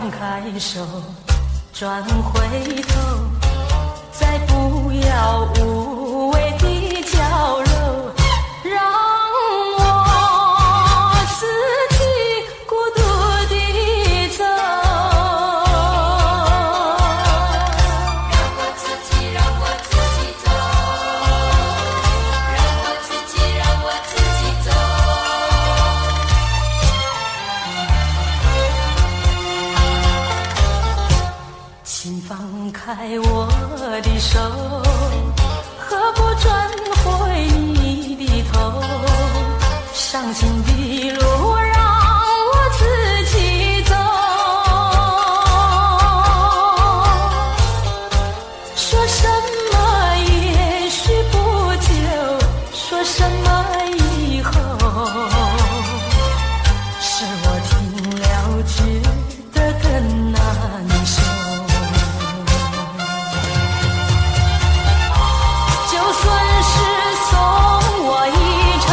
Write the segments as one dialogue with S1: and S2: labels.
S1: 放开手，转回头，再不要无谓的交流，让我自己孤独地走。
S2: 让我自己走，让我自己走。
S1: 请放开我的手，何不转回你的头？伤心的路让我自己走。说什么也许不久，说什么以后，是我听了觉得更难受。就算是送我一程，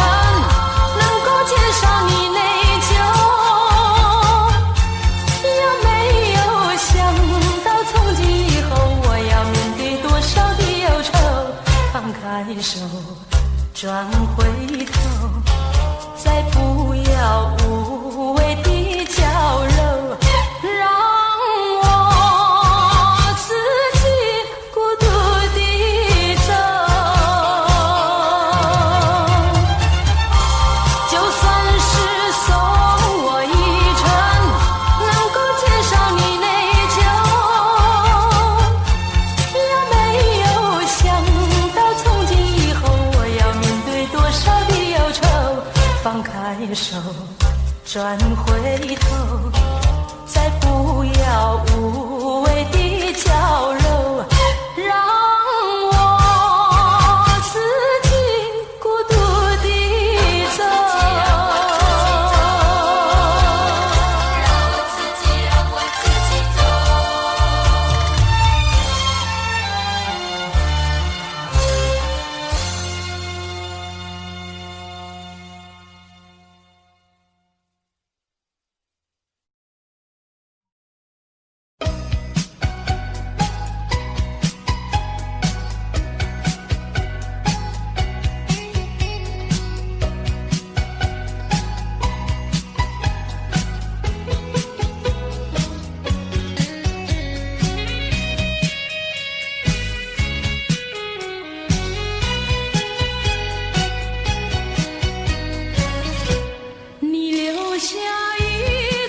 S1: 能够减少你内疚，有没有想到从今以后我要面对多少的忧愁？放开手，转回头，再不要无谓的交流，让我自己孤独地走。就算是送我一程，能够减少你内疚，有没有想到从今以后我要面对多少的忧愁？放开手，转回头，再不要无谓的交流，让我自己孤独地走。
S2: 让我自己走。
S1: 你留下一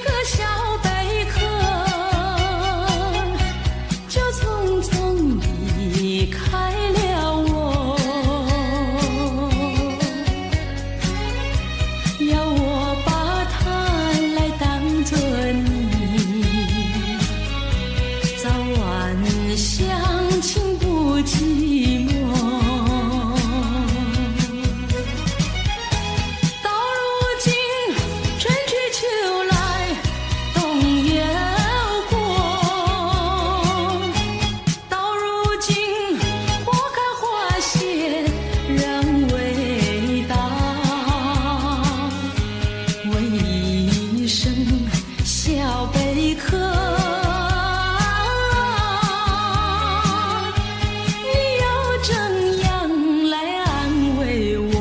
S1: 个小贝壳，就匆匆离开了我，要我把它来当作你，早晚相亲不寂寞。到如今春去秋来冬又过，到如今花开花谢人未到，问一声小贝壳，你又怎样来安慰我？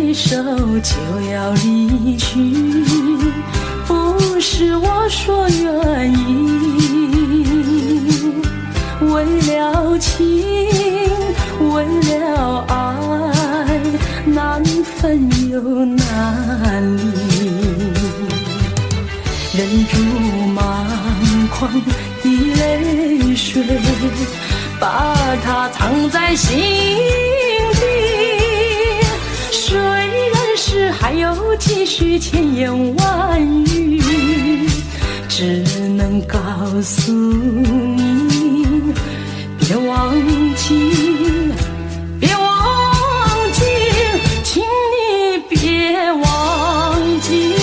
S1: 挥手就要离去，不是我说愿意，为了情，为了爱，难分又难离，忍住满眶的泪水，把它藏在心底。虽然是还有几许千言万语，只能告诉你，别忘记，别忘记，请你别忘记。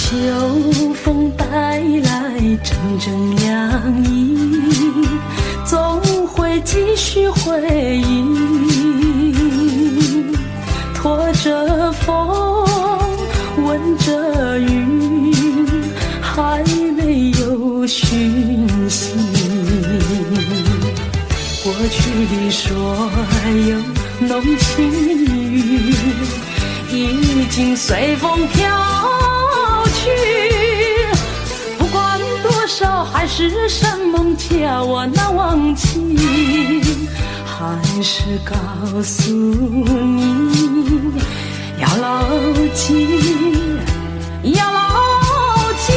S1: 秋风带来阵阵凉意，总会继续回忆，拖着风，闻着云，还没有讯息。过去的所有浓情雨，已经随风飘去，不管多少海誓山盟叫我难忘记，还是告诉你，要牢记，要牢记，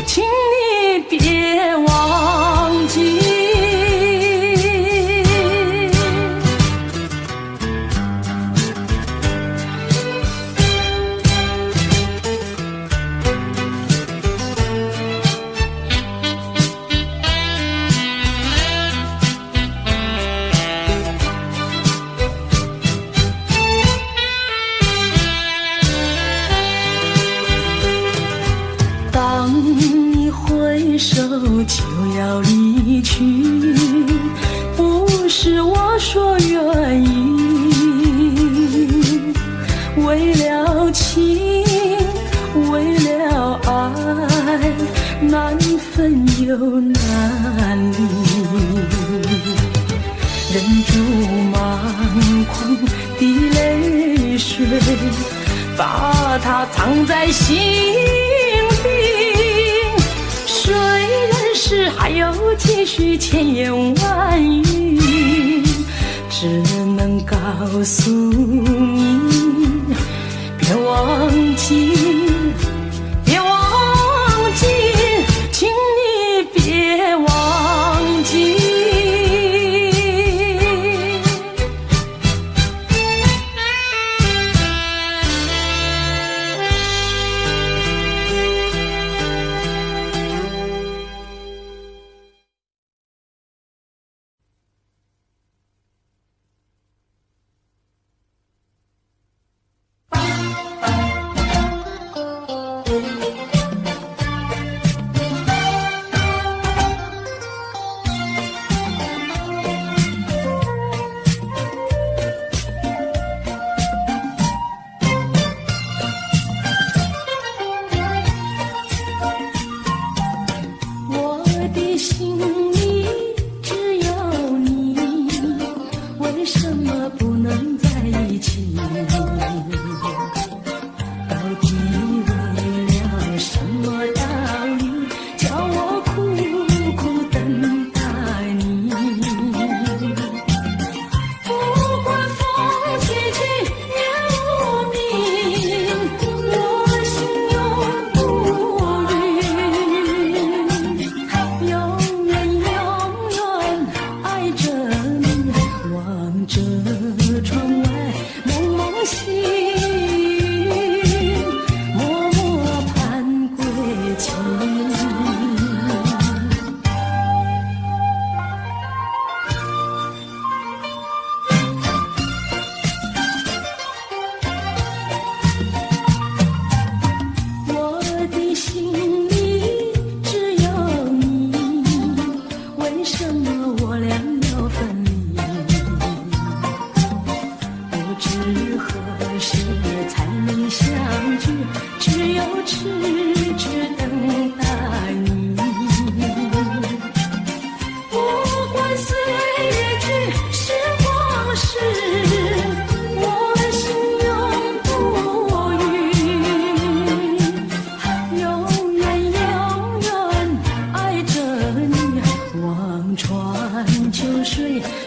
S1: 请你别忘记。当你挥手就要离去，不是我说愿意，为了情，为了爱，难分又难离，忍住满眶的泪水，把它藏在心底。虽然是还有几许千言万语，只能告诉你，别忘记，别忘记，请你别忘记。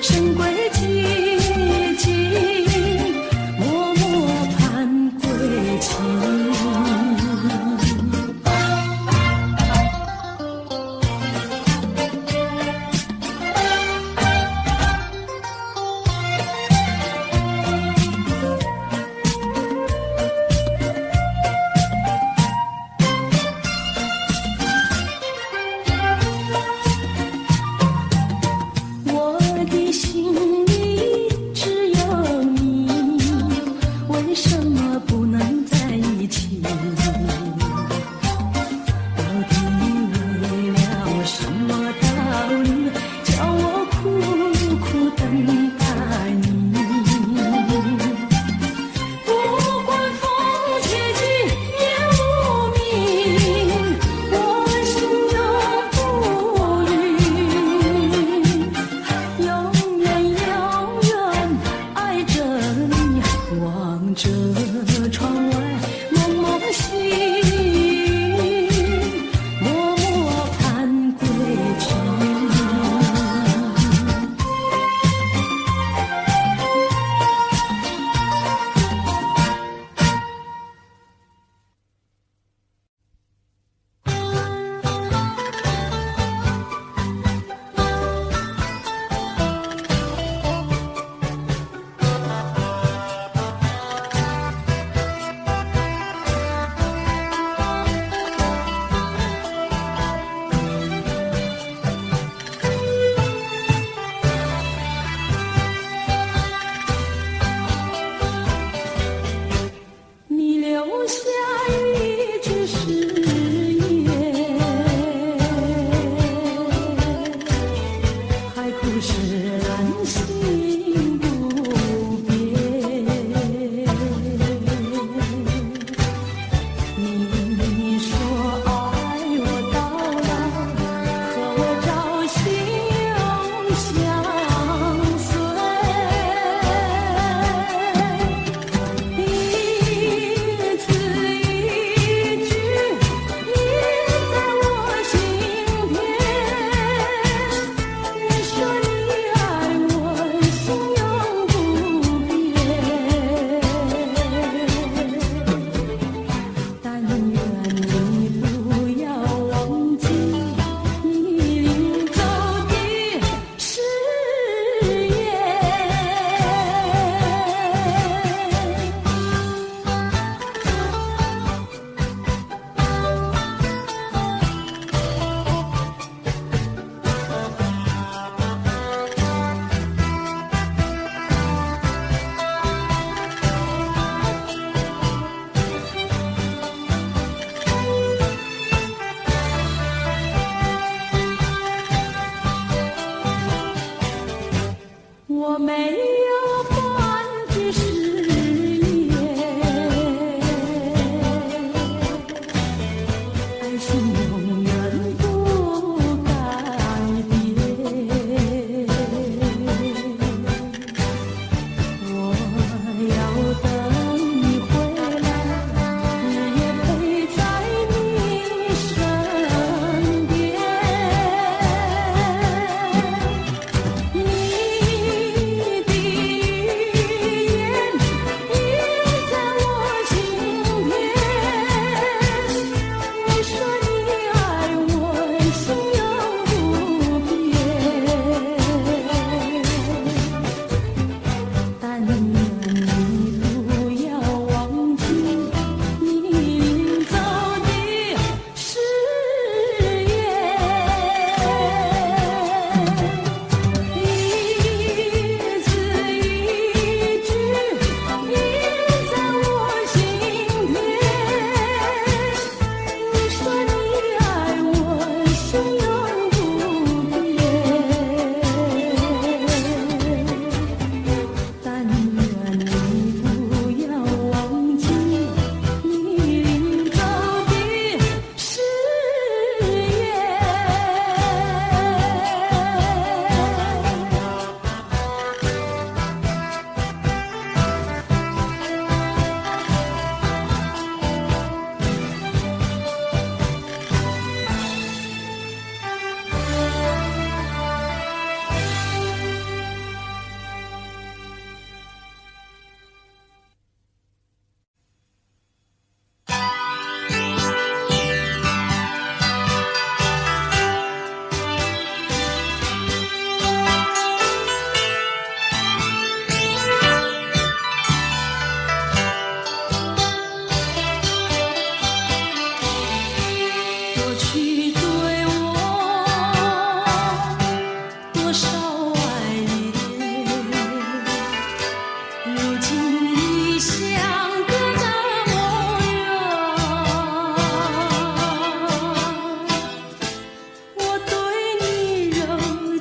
S1: 神归寂静，默默盼归期。我的心里只有你，为什么不能在一起？到底为了什么道理，叫我苦苦等待你？不管风切近夜无明，我心有不语。永远永远爱着你，望着窗外蒙蒙星，默默盼归去。你留下一句誓言，海枯石烂心不变。你说爱我到老，和我朝夕相随。一字一句印在我心田。你说你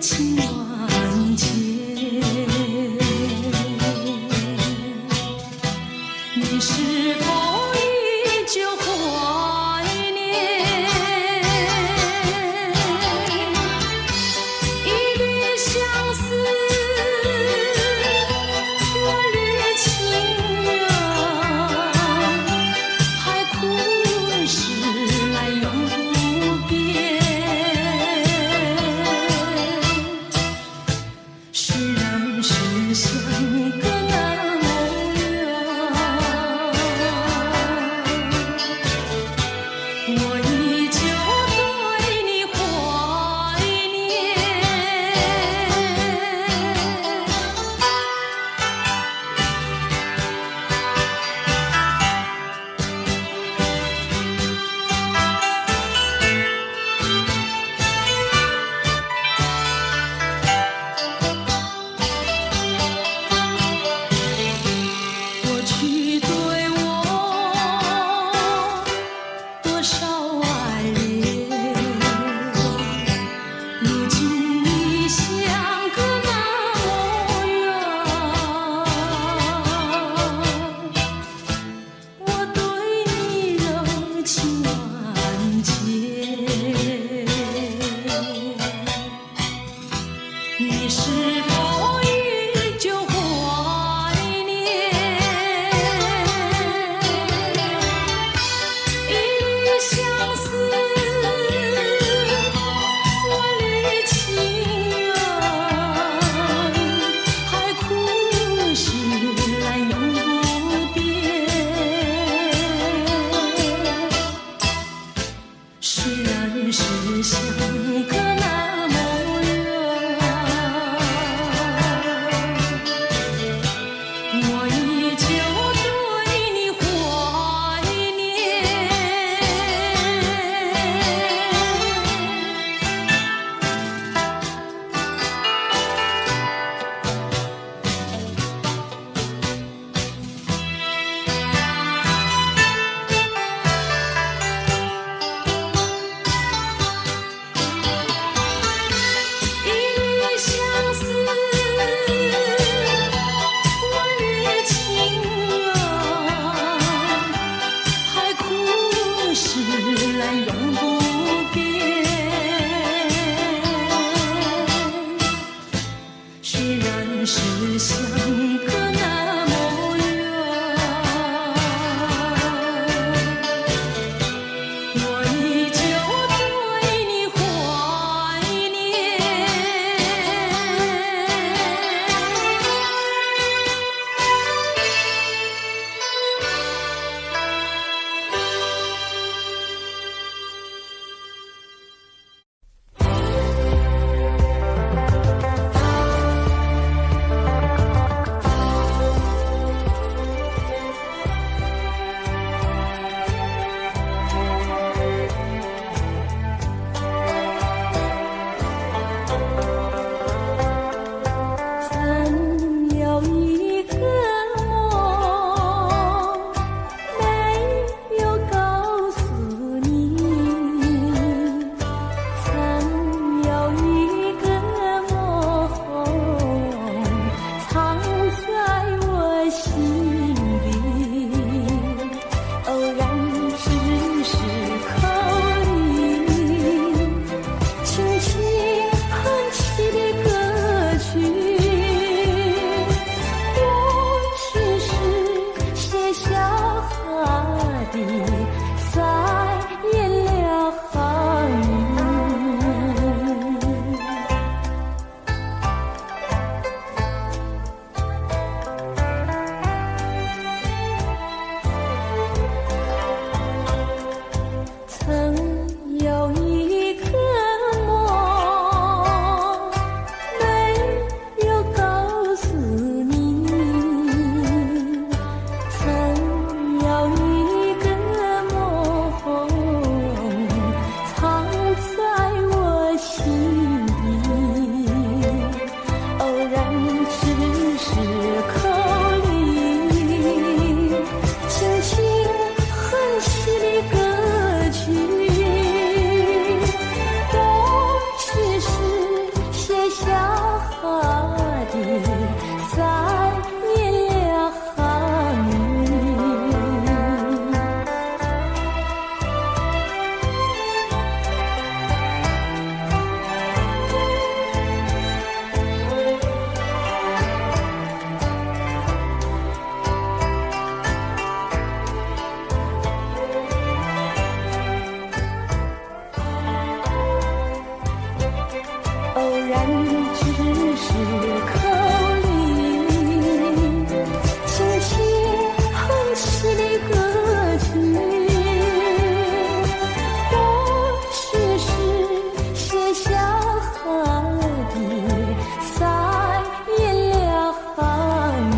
S1: 情万千，你是否依旧怀念一缕相思，万缕情缘，海枯石烂永不变。虽然是相隔那么远，我依旧对你怀念。过去对我多少爱恋，如今已相隔那么远，我对你柔情万千，你是否依旧怀念一缕相思，万缕情缘，海枯石烂永不变。虽然是相隔那么远，小河的再念了你。偶然只是口里轻轻哼起的歌曲，我只是写小河的再念了你。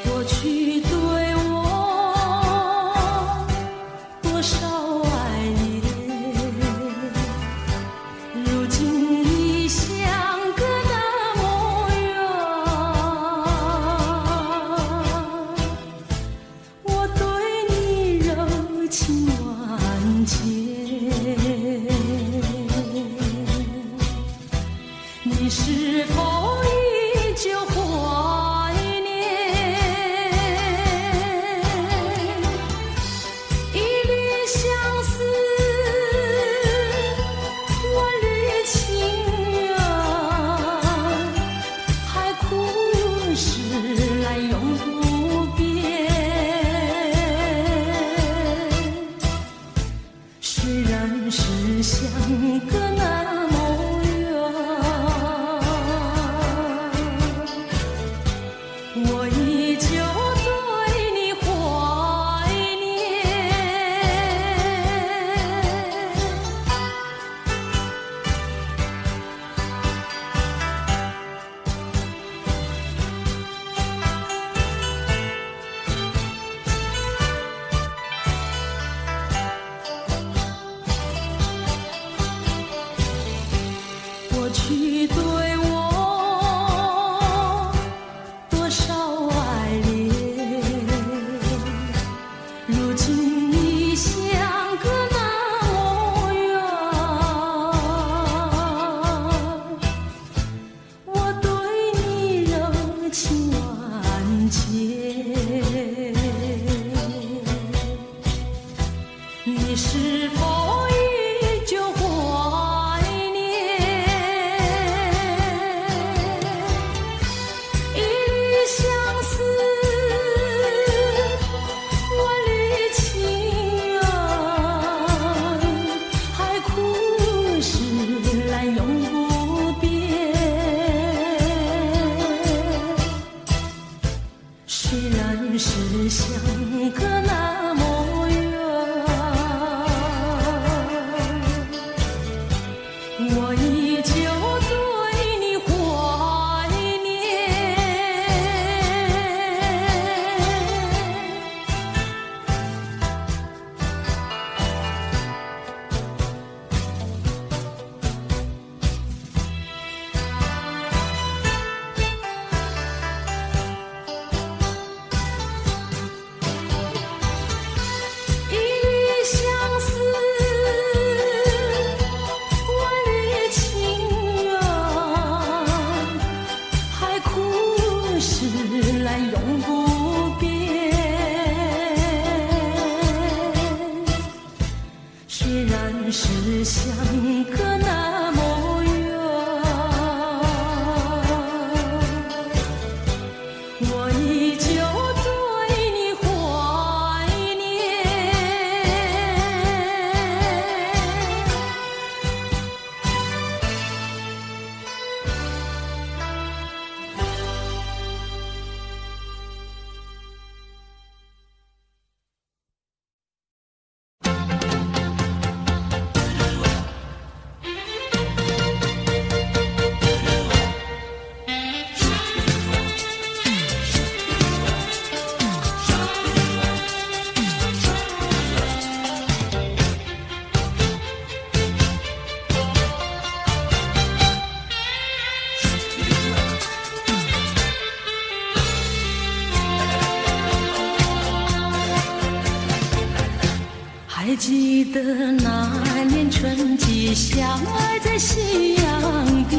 S1: 过去对我多少爱恋，如今已相隔那么远。我对你柔情万千，你是否依旧怀念？一缕相思，万缕情缘，海枯石烂永不变。虽然是相隔那么远，我依旧对你怀念。过去对我多少爱恋，如今已相隔那么远。我对你柔情万千，你是否依旧怀念？一缕相思，万缕情缘，海枯石烂永不变。虽然是相隔那么远，我依旧对你怀念。一缕相思，万缕情缘，海枯石烂永不变。虽然是相隔那么远，我依旧对你怀念。记得那年春季，相爱在夕阳底，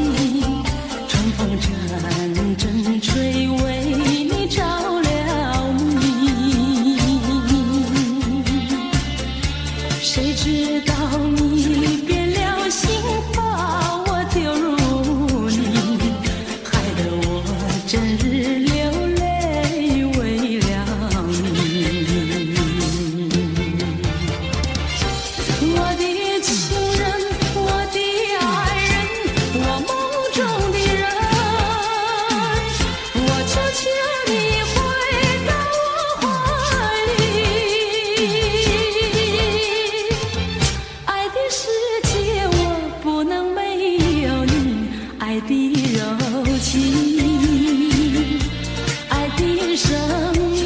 S1: 春风阵阵吹，为你着了迷。谁知道你变了心，把我丢入泥，害得我整日流泪为了你。我的情人，我的爱人，我梦中的人，我求求你回到我怀里。爱的世界我不能没有你，爱的柔情，爱的生命，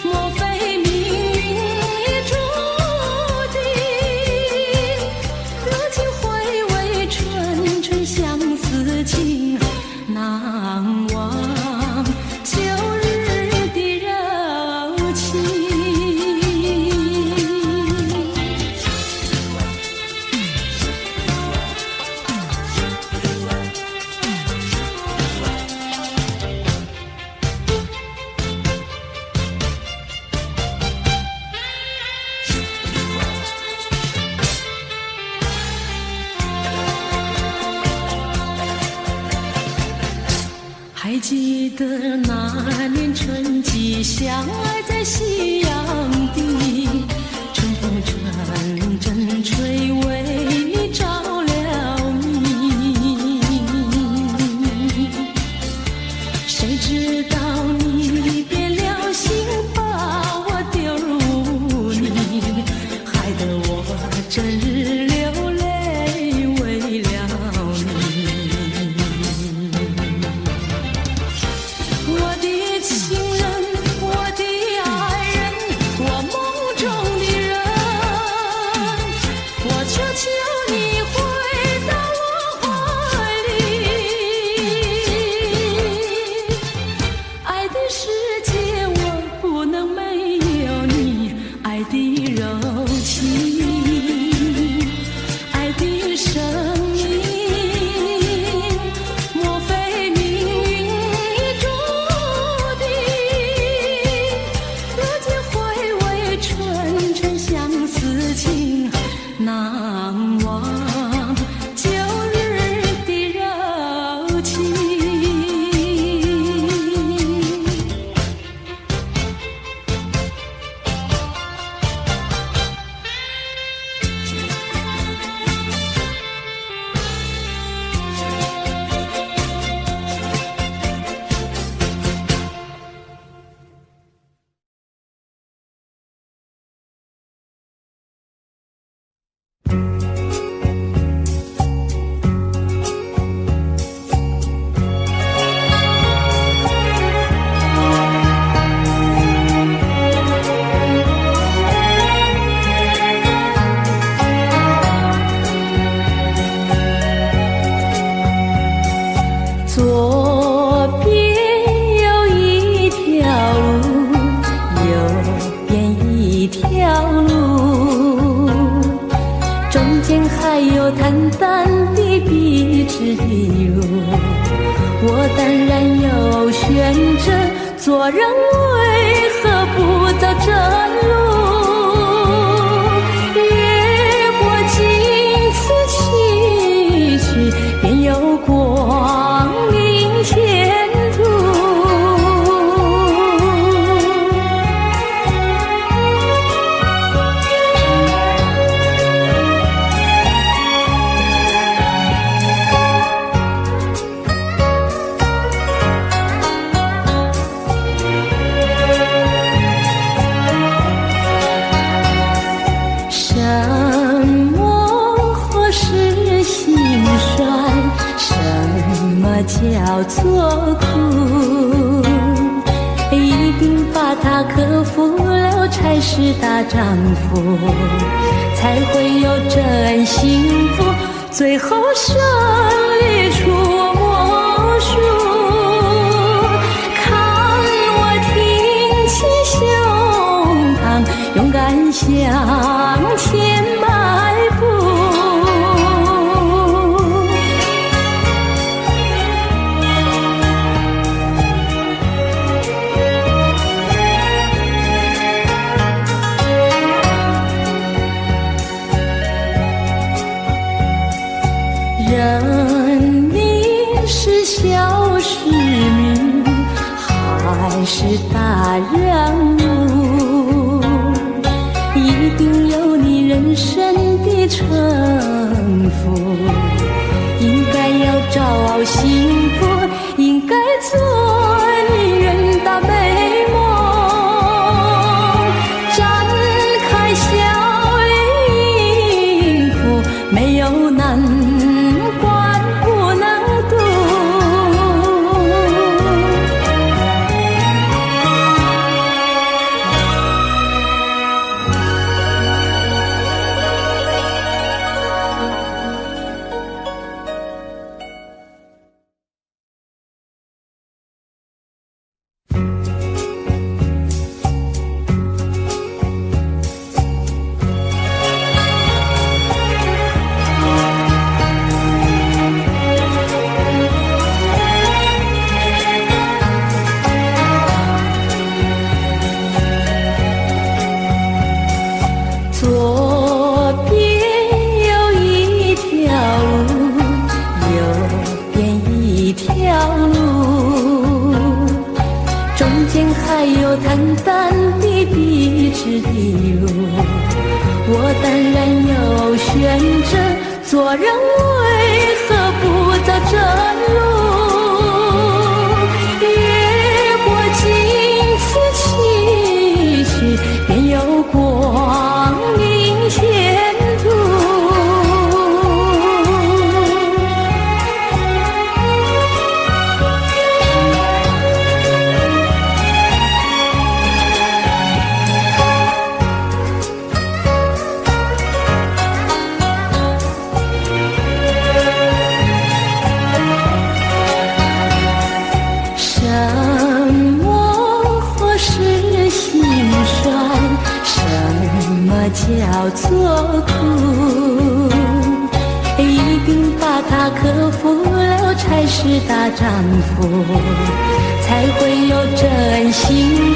S1: 莫非命运已注定？如今回味纯纯相思情，难忘旧日的柔情。还记得那年春季，相爱在夕阳底，春风阵阵吹，为你着了迷。谁知道你变了心，把我丢入泥，害得我整日流泪为了你。我的情人，我的爱人，我梦中的人，我求求你回到我怀里。爱的世界我不能没有你，爱的柔情，爱的生命，莫非命运已注定？如今回味纯纯相思情，难忘旧日的柔情。左边有一条路，右边一条路，中间还有淡淡的笔直的路。我当然有选择，做人为何不走这路？越过荆棘崎岖，便有光明前途。什么或是心酸？什么叫做苦？一定把它克服了，才是大丈夫，才会有真幸福，最后胜利出魔术。看我挺起胸膛，勇敢敢向前迈步。人民是小市民，还是大人物？一定有你人生的城府，应该要找幸福，应该做你远大美梦。展开笑迎福，没有难关不能渡。左边有一条路，右边一条路，中间还有坦坦的笔直的路。我当然有选择，做人为何不走正路？越过荆棘崎岖，便有光明前途。什么或是心酸？什么叫做苦？一定把它克服了才是大丈夫，才会有真幸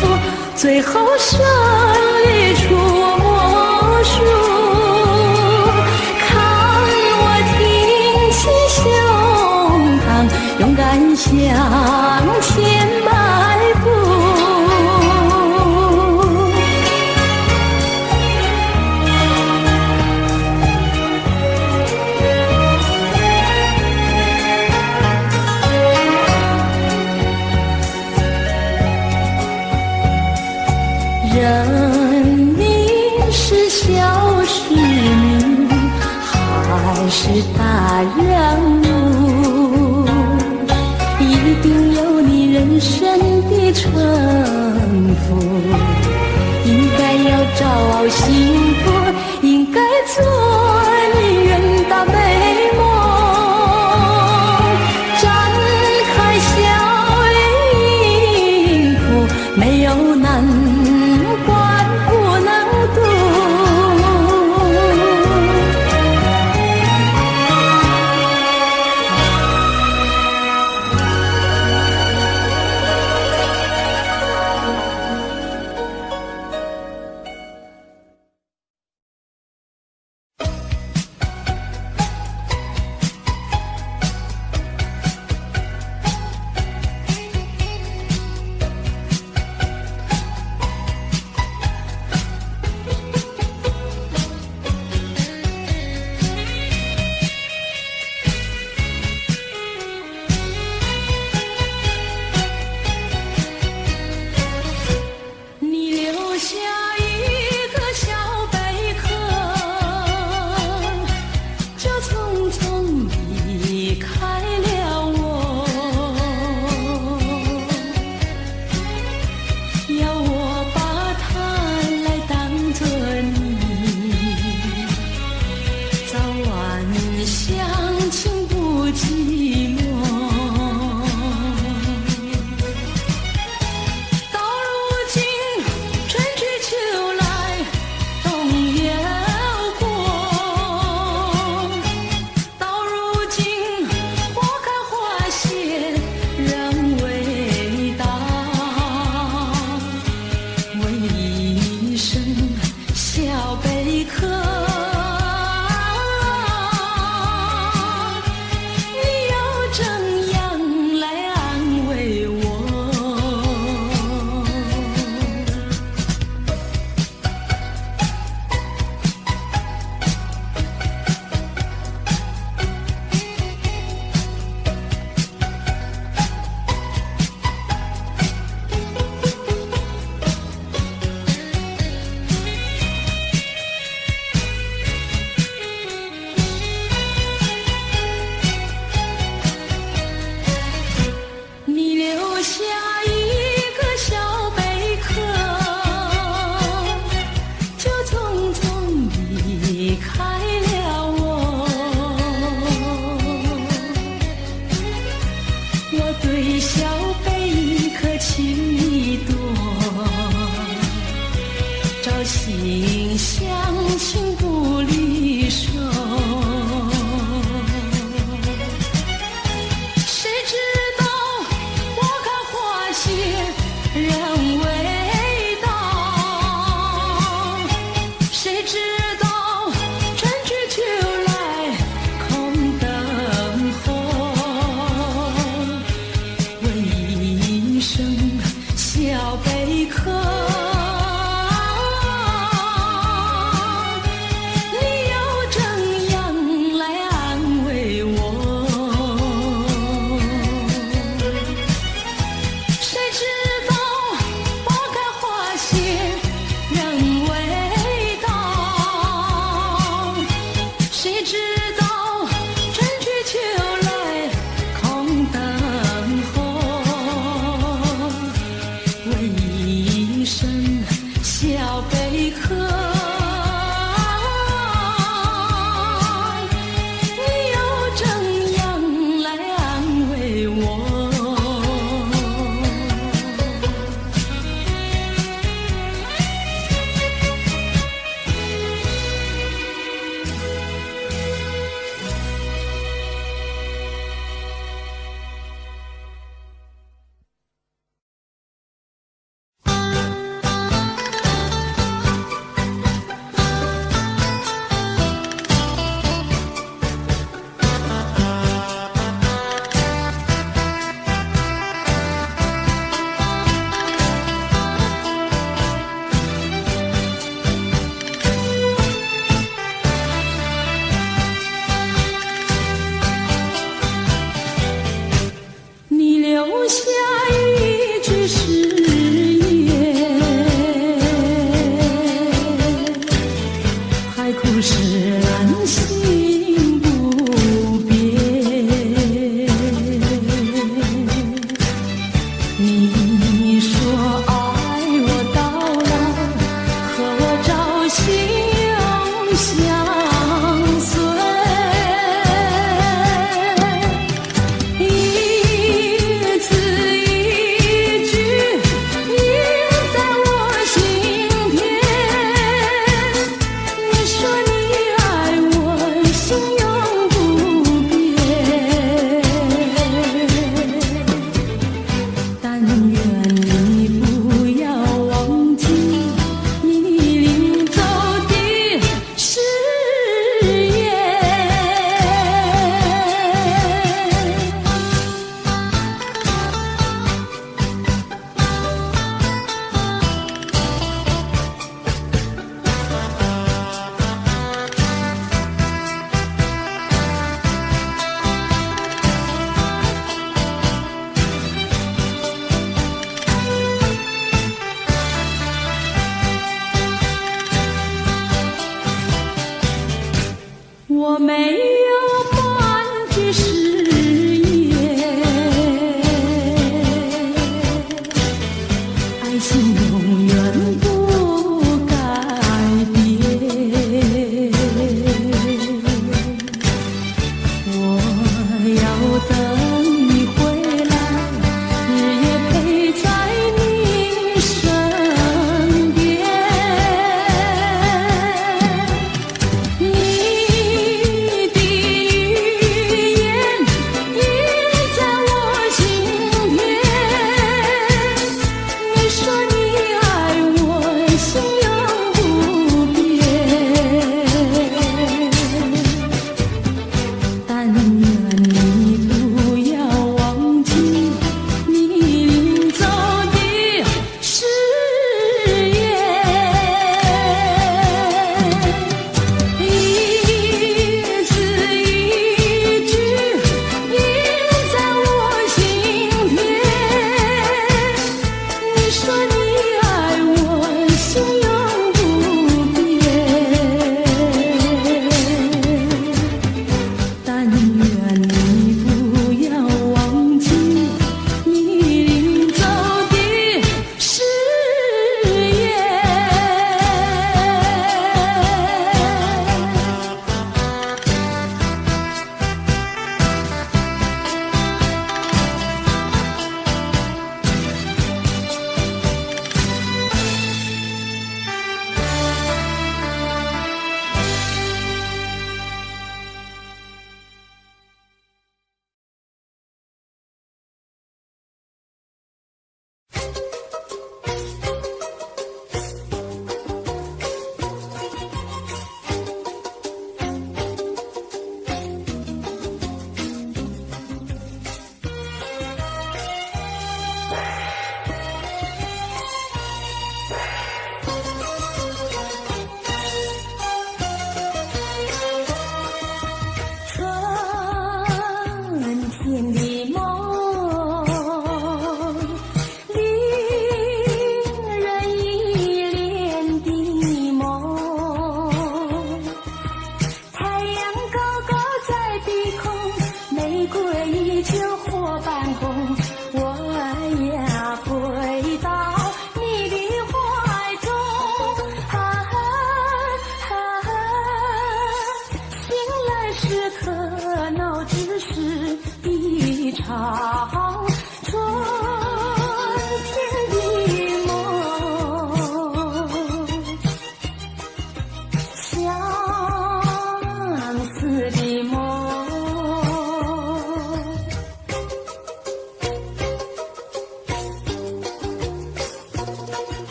S1: 福，最后胜利出魔术。看我挺起胸膛，勇敢向前迈步。人民是小市民，还是大人物？一定有你人生的城府，应该要找幸福，应该做你远大美梦。展开笑迎福，没有难关不能渡。人未到，谁知道春去秋来空等候。问一声小贝壳，你又怎样来安慰我？谁知道花开花谢人未到，谁知道春去秋来空等候。问一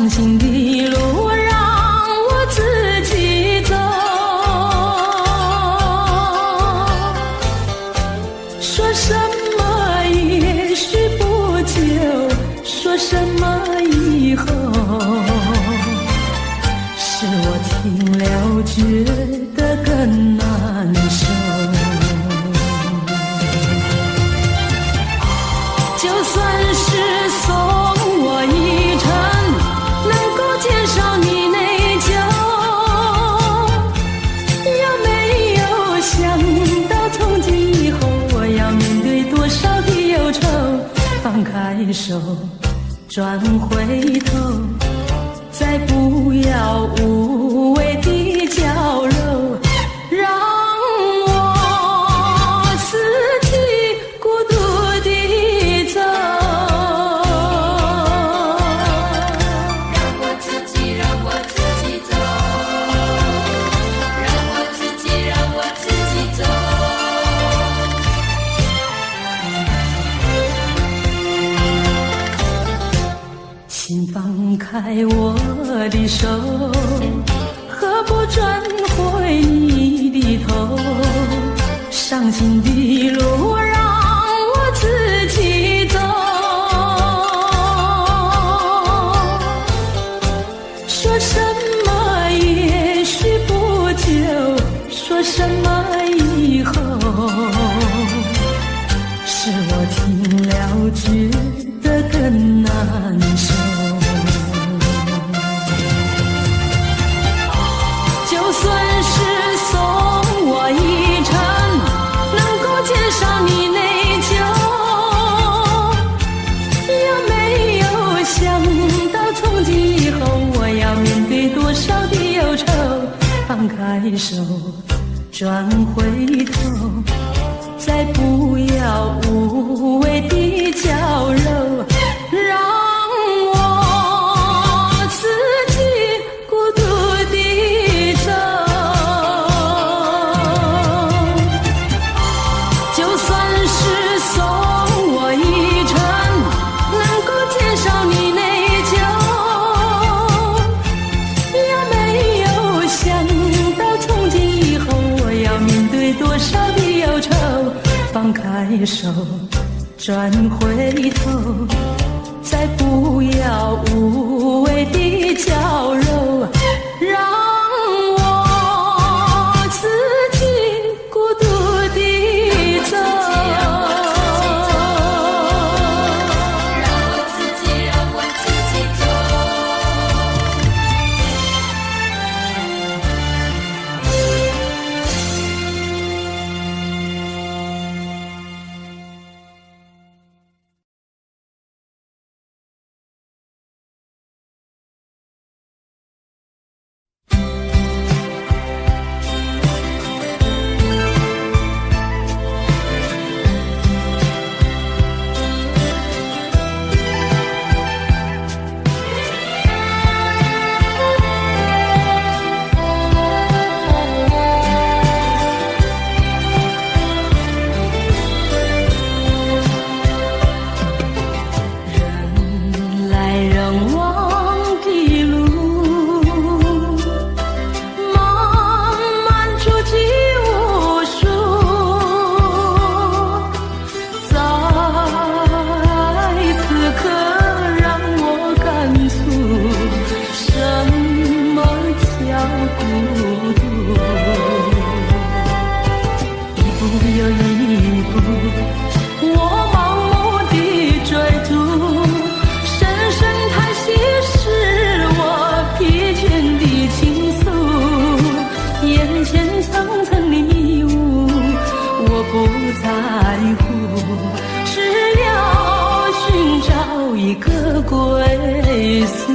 S1: 伤心的路让我自己走，说什么也许不久，说什么以后，是我听了觉得更难受。就算是送我一程，能够减少你内疚，有没有想到从今以后我要面对多少的忧愁？放开手，转回头，再不要无谓的娇柔，让我自己孤独地走。
S2: 让我自己走，让我自己走。
S1: 请放开我的手，何不转回你的头？伤心的路让我自己走，说什么也许不久，说什么以后，是我听了觉得更难受。就算是送我一程，能够减少你内疚，有没有想到从今以后我要面对多少的忧愁？放开手，转回头，再不要无谓的娇柔，让我自己孤独地走。就算是送我一程，能够减少你内疚，有没有想到从今以后我要面对多少的忧愁？放开手，转回头，再不要无谓的娇柔，让我自己孤独地走。
S2: 让我自己走。
S1: 归宿。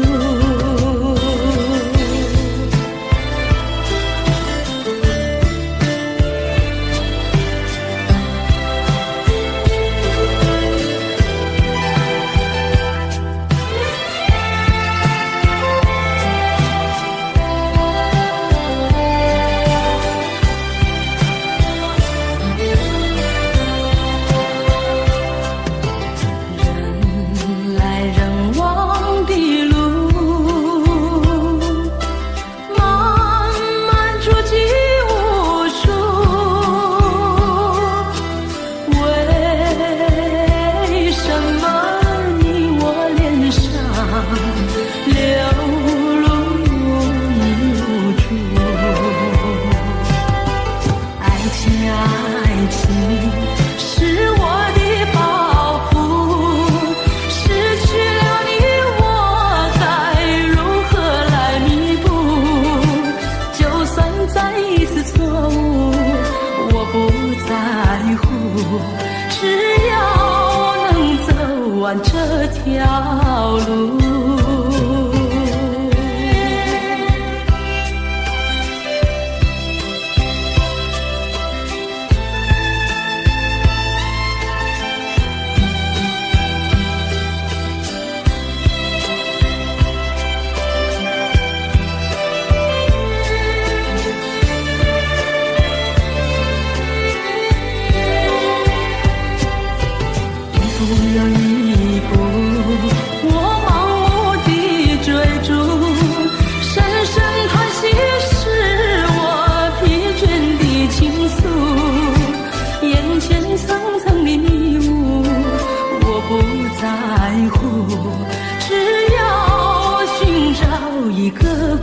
S1: 人来人往的路，只要能走完这条路。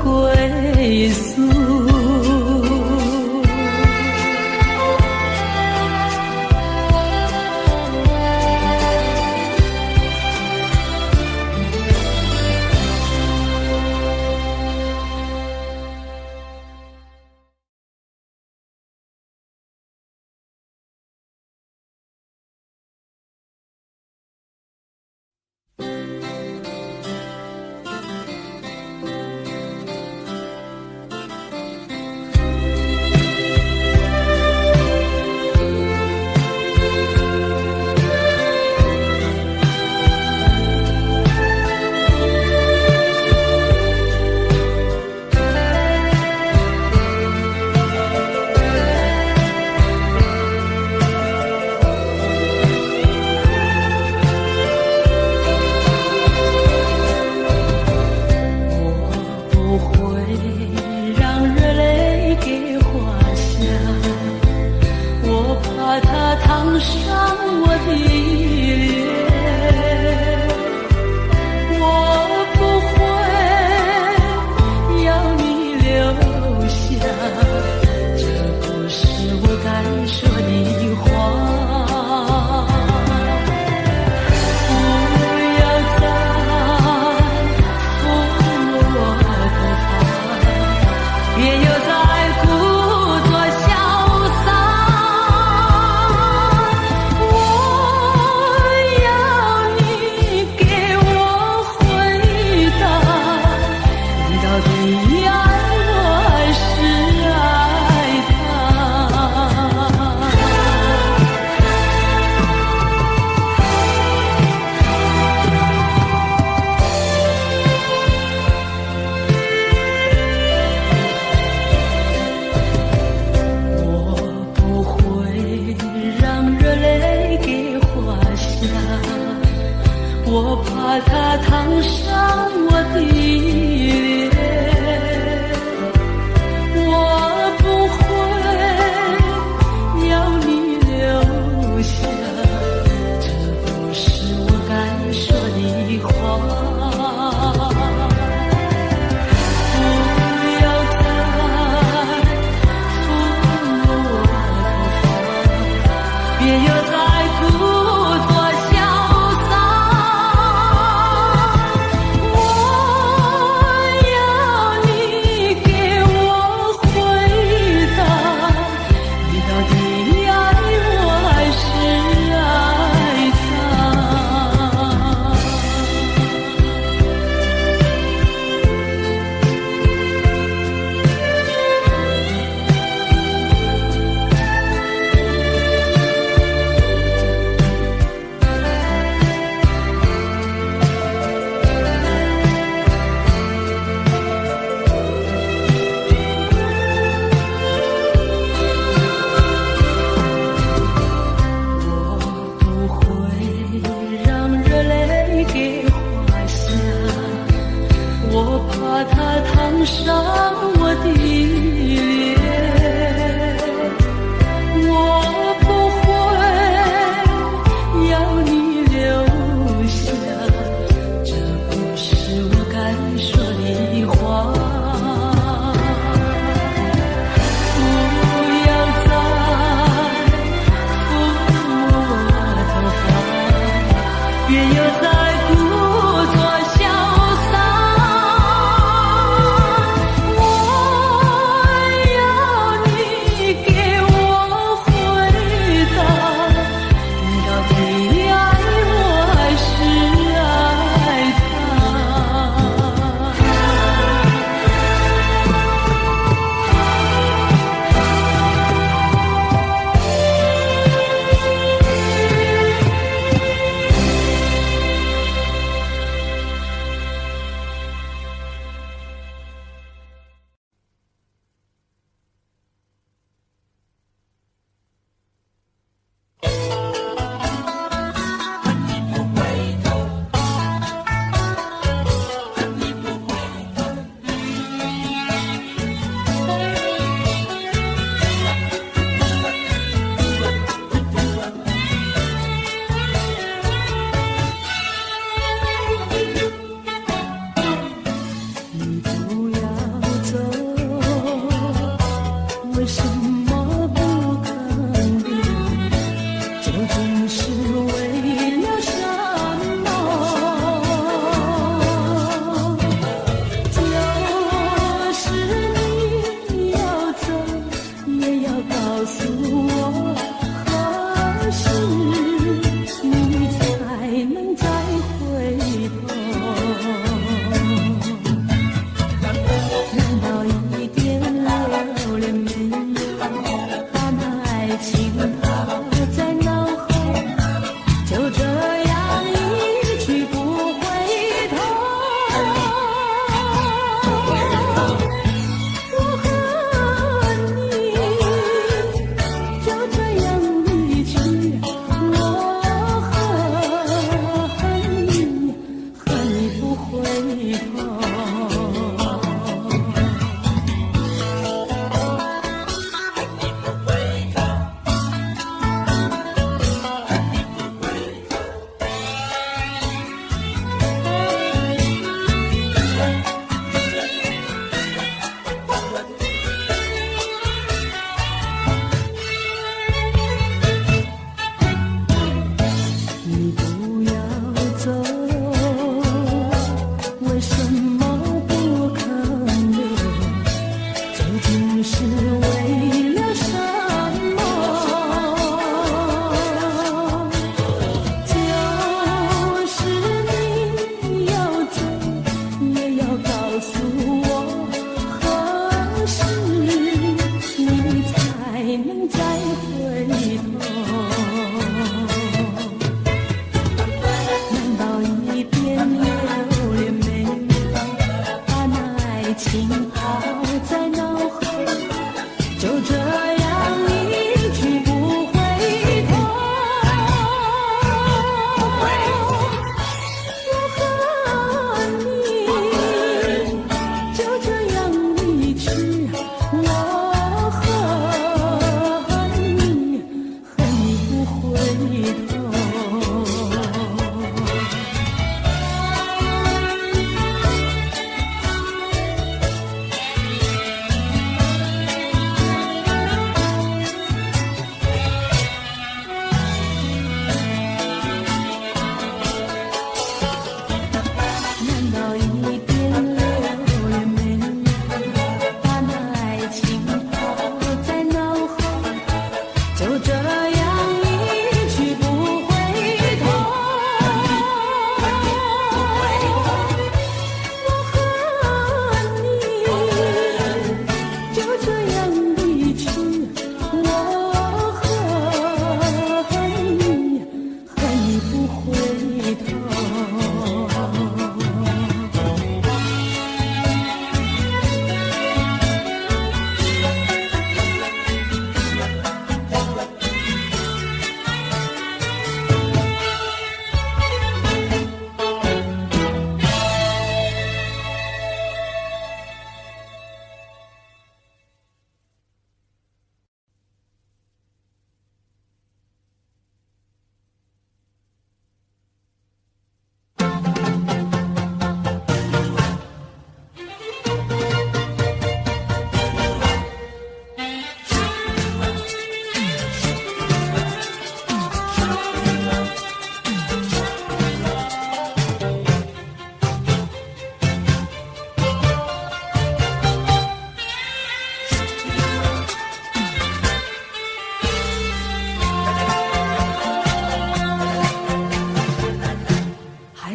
S1: 归宿。我怕它烫伤我的脸，我不会要你留下，这不是我该说的话。不要再抚摸我头发，别又再故作潇洒。我要你给我回答，你到底爱我还是爱他？我不会让热泪给花下，我怕它烫伤我的脸，我不会要你留下，这不是我该说的话。不要再抚摸我头发，别又再故作潇洒。我要你给我回答，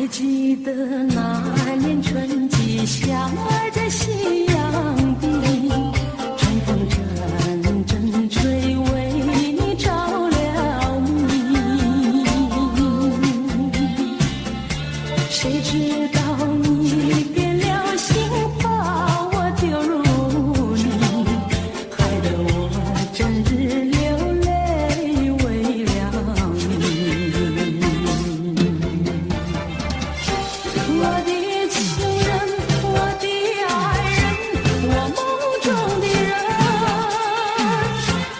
S1: 还记得那年春季，相爱在夕阳底，春风阵阵吹，为你着了迷。谁知道你变了心，把我丢入泥，害得我整日流泪为了你。我的情人，我的爱人，我梦中的人，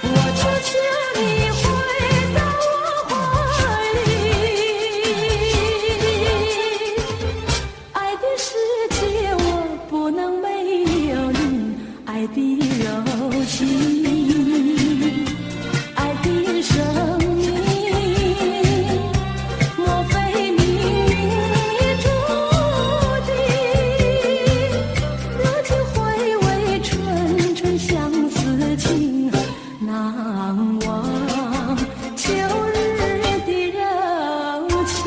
S1: 我求求你回到我怀里。爱的世界我不能没有你，爱的柔情，爱的生命，莫非命运注定？如今回味纯纯相思情，难忘旧日的柔情。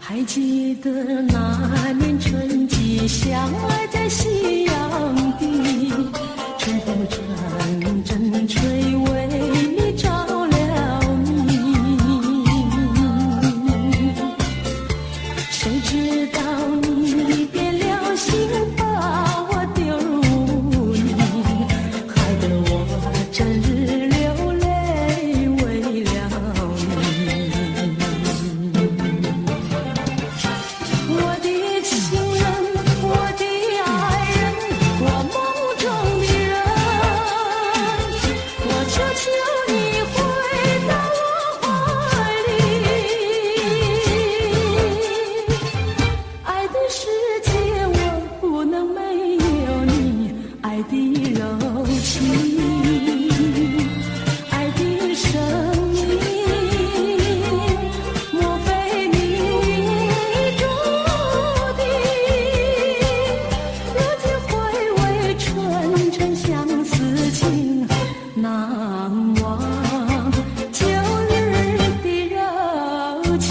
S1: 还记得那年春季，相爱在夕阳底，春风阵阵吹，为你着了迷。谁知道你变了心，把我丢入泥，害得我整日流泪为了你。我的情人，我的爱人，我梦中的人，我求求你回到我怀里。爱的世界我不能没有你，爱的柔情，爱的生命，莫非命运注定？如今回味纯纯相思情，难忘旧日的柔情。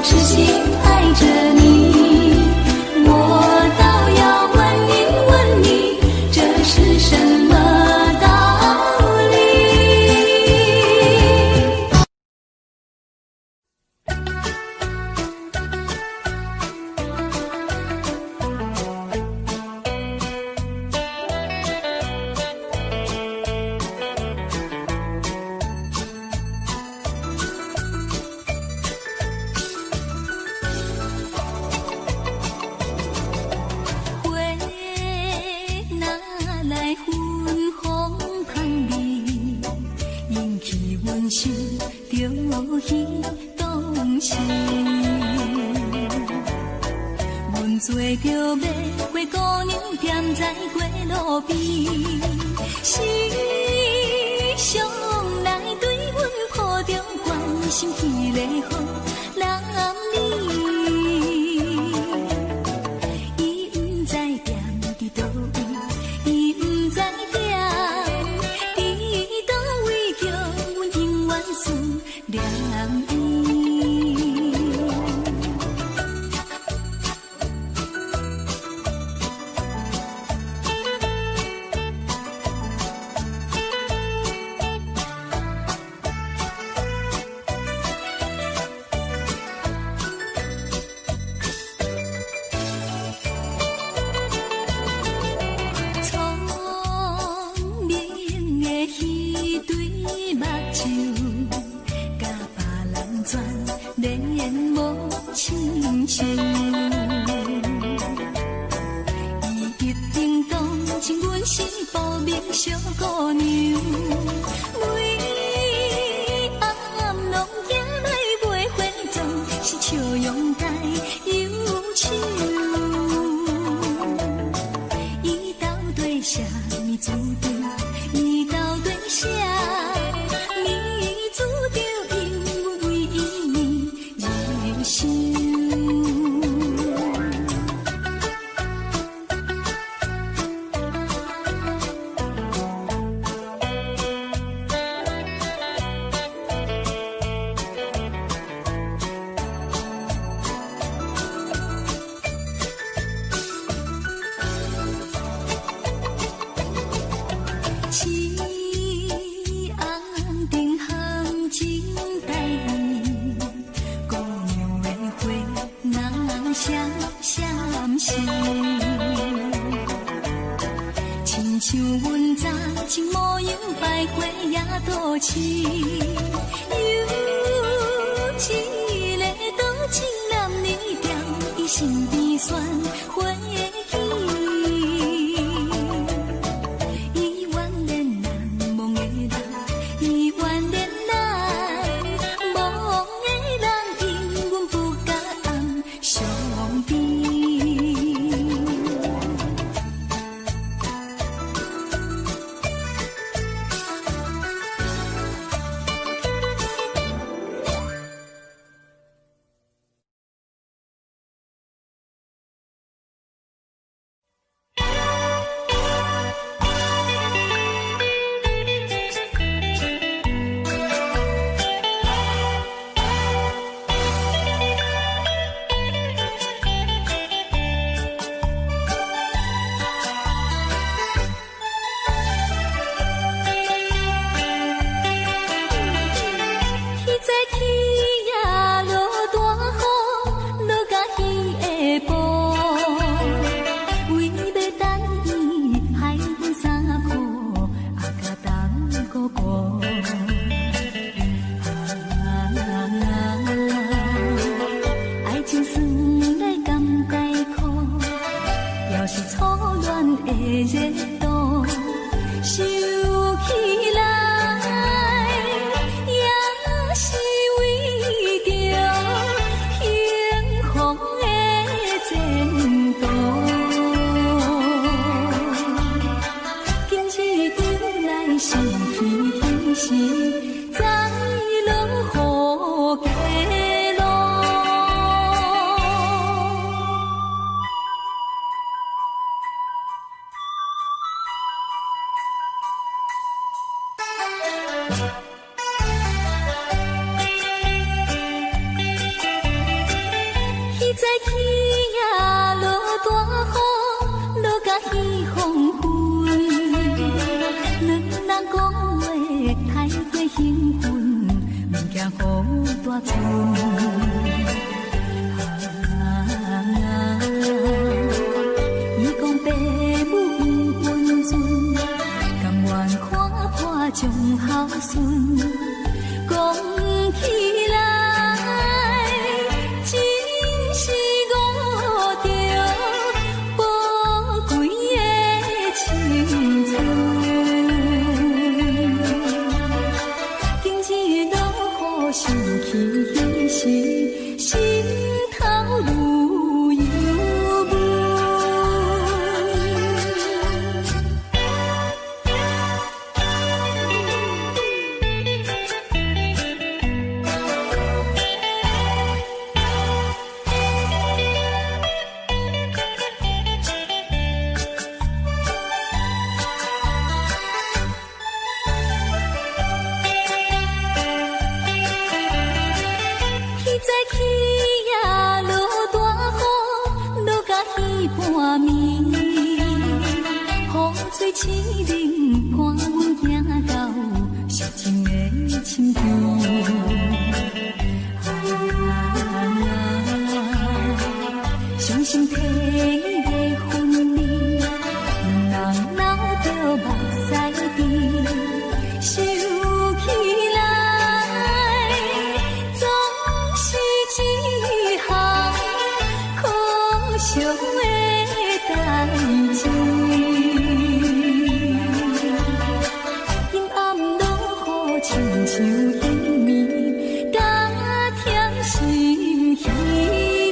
S1: 痴心爱着你，我倒要问一问你，这是什么道理？花哪来芬芳香味，引起阮心着喜动心。阮做着马花姑娘，踮在街路边，时常来对阮抱着关心起个好男儿。伊不知踮伫倒位，伊不知踮伫倒位，叫阮永远思念伊。聪明的彼对目睭，甲别人全然无亲像。伊一定当真阮是报名小姑娘，每暗拢行来买花妆，是笑容带忧愁。伊到底啥物注定？伊到底啥物注定？因阮为伊热想。痴红灯含情带意，姑娘的花哪闪闪是，亲像阮早前模样，百花也多似。有一个多情男儿踮伊身边选花枝。早起呀，落大雨，落甲彼黄昏。两人讲话太过兴奋，毋惊雨大阵。伊讲爸母有温存，甘愿看破将孝顺。讲起来，真是误着宝贵的青春。今日落雨想起彼时，心头愈忧闷。凄冷伴阮行到寂静的深边，伤心体的分离，两人流着目屎滴，想起来总是一项可惜的代志。亲像彼暝，甲甜是彼味。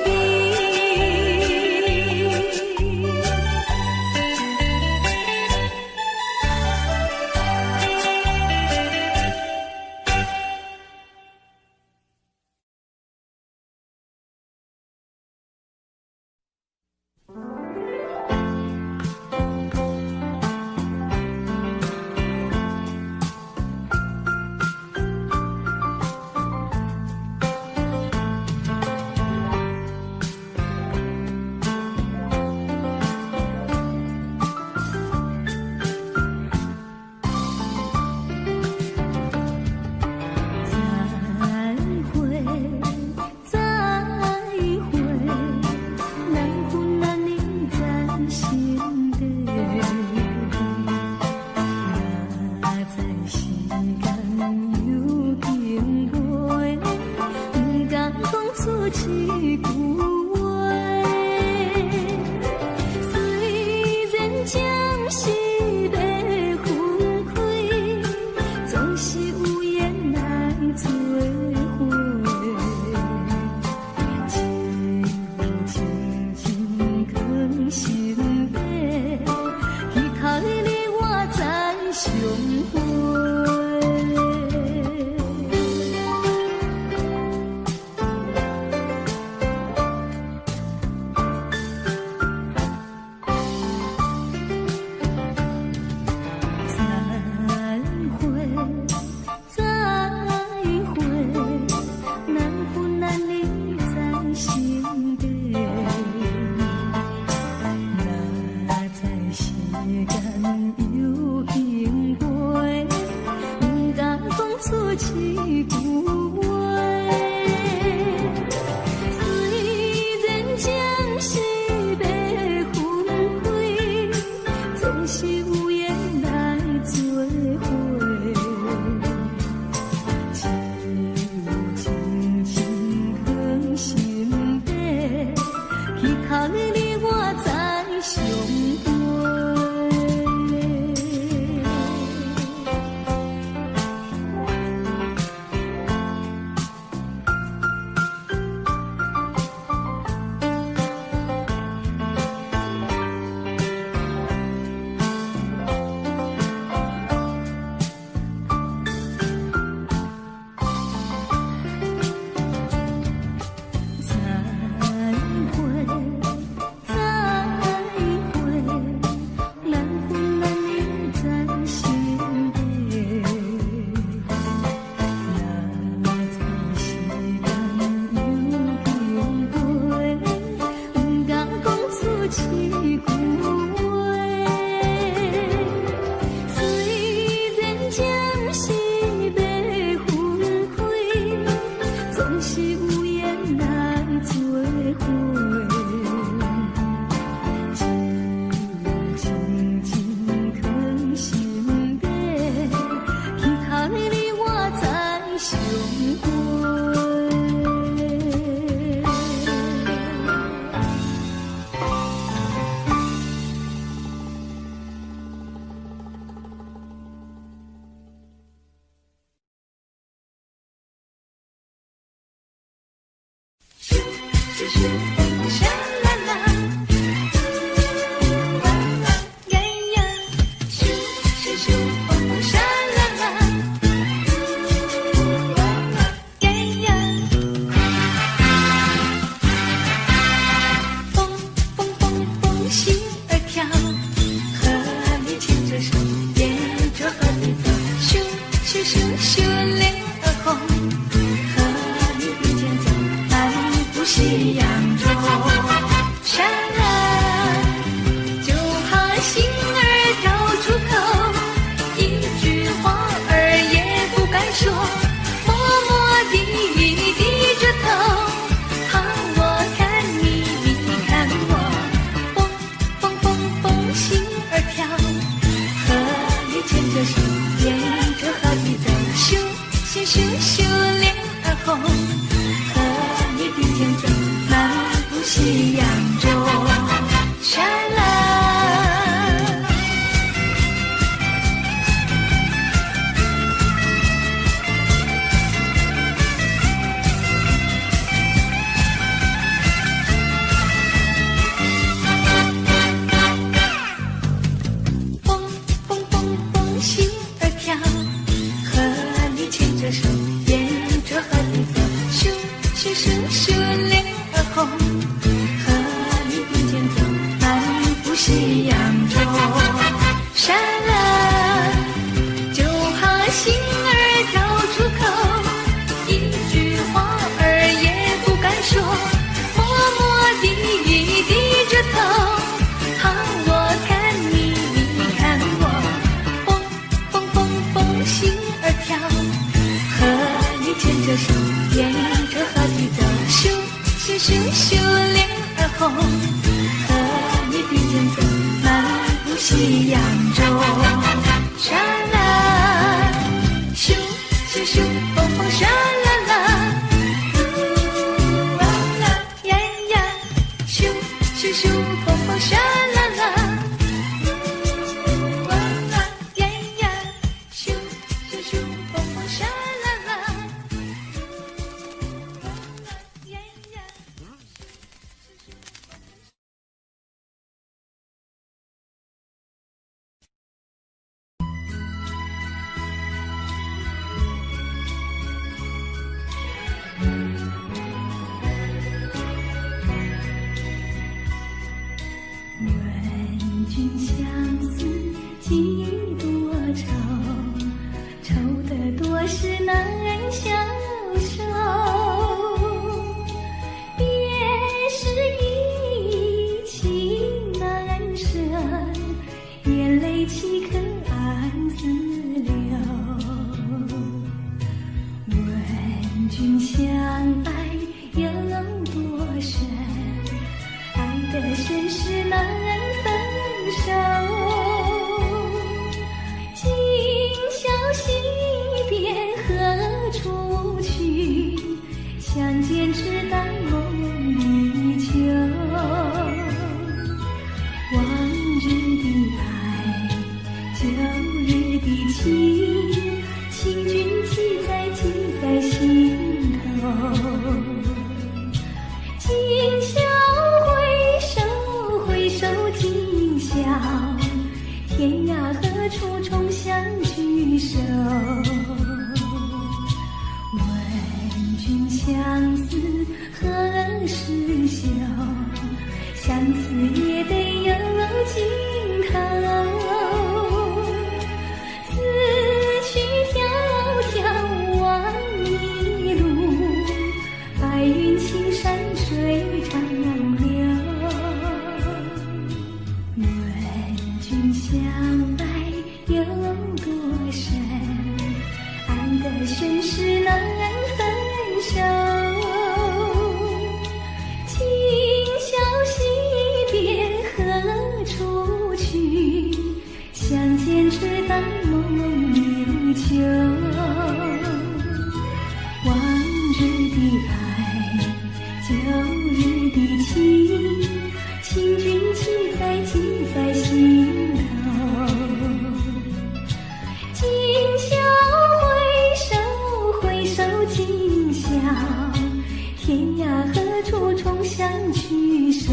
S1: 天涯何处重相聚首。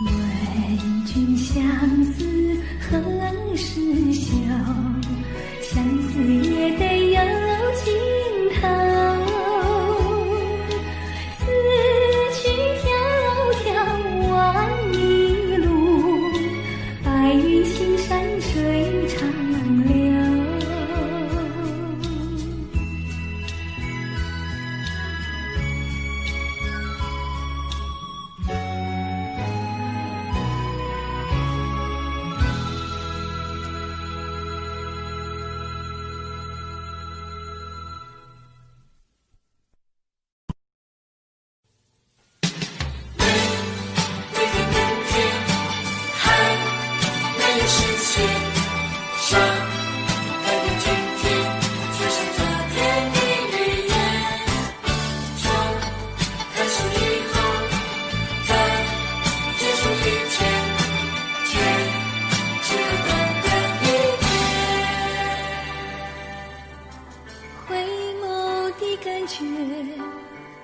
S1: 问君相思何时休？相思也得有尽头。此去迢迢万里路，白云青山水长流。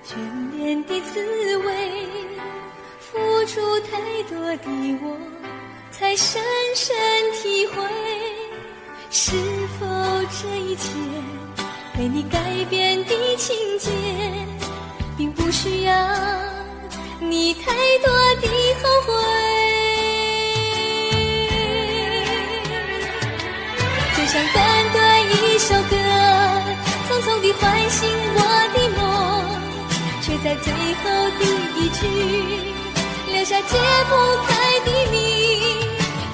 S1: 眷恋的滋味，付出太多的我才深深体会，是否这一切被你改变的情节，并不需要你太多的后悔。就像短短一首歌，匆匆地唤醒我的梦，却在最后的一句留下解不开的谜。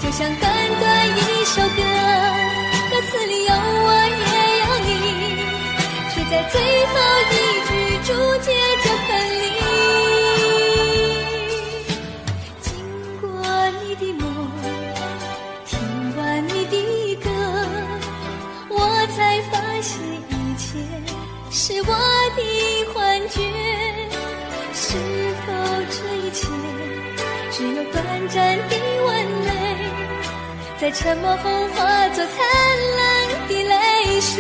S1: 就像短短一首歌，歌词里有我也有你，却在最后一句注解着分离。经过你的梦，听完你的歌，我才发现一切是我的幻觉。是否这一切只有短暂的温暖，在沉默后化作灿烂的泪水？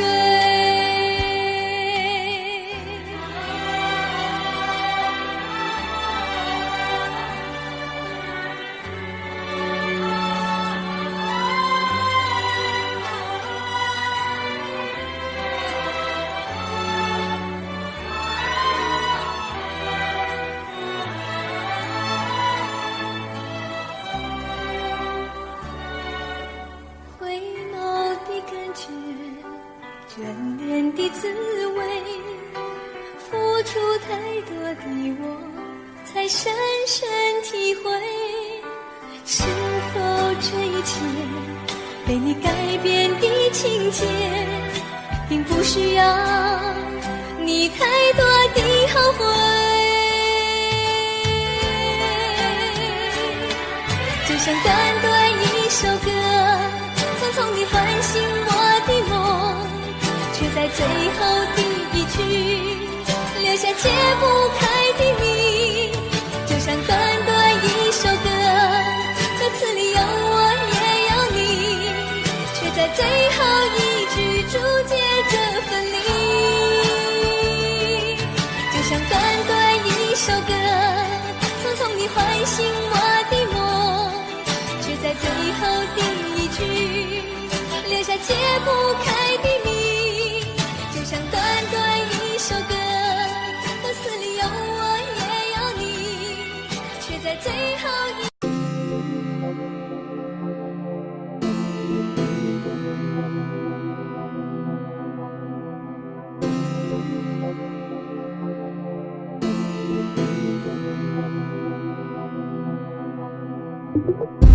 S1: 眷恋的滋味，付出太多的我才深深体会，是否这一切被你改变的情节，并不需要你太多的后悔。就像短短一首歌，匆匆地唤醒我的梦，却在最后的一句留下解不开的谜。就像短短一首歌，歌词里有我也有你，却在最后一句注解着分离。就像短短一首歌，匆匆地唤醒我的梦，却在最后的一句留下解不开的谜。就像短短一首歌，歌词里有我也有你，却在最后一
S3: 嗯。